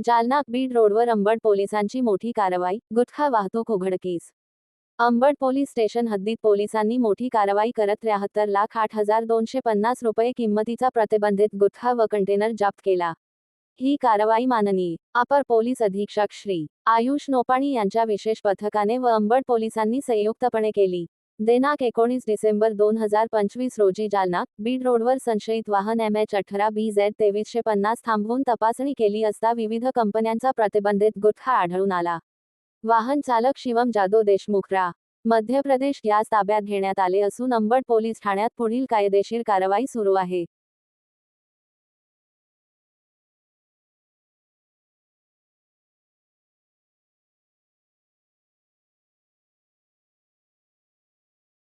जालना बीड रोडवर अंबड पोलिसांची मोठी कारवाई, गुटखा वाहतूक उघडकीस. अंबड पोलीस स्टेशन हद्दीत पोलिसांनी मोठी कारवाई करत 73,08,250 रुपये किंमतीचा प्रतिबंधित गुटखा व कंटेनर जप्त केला. ही कारवाई माननीय अपर पोलीस अधीक्षक श्री आयुष नोपाणी यांच्या विशेष पथकाने व अंबड पोलिसांनी संयुक्तपणे केली. दिनांक 19 डिसेंबर 2025 रोजी जालना बीड रोडवर संशयित वाहन MH18BZ 2350 थांबवून तपासणी केली असता विविध कंपन्यांचा प्रतिबंधित गुटखा आढळून आला. वाहन चालक शिवम जादव देशमुख रा. मध्य प्रदेश यास ताब्यात घेण्यात आले असून अंबड पोलीस ठाण्यात पुढील कायदेशीर कारवाई सुरू आहे.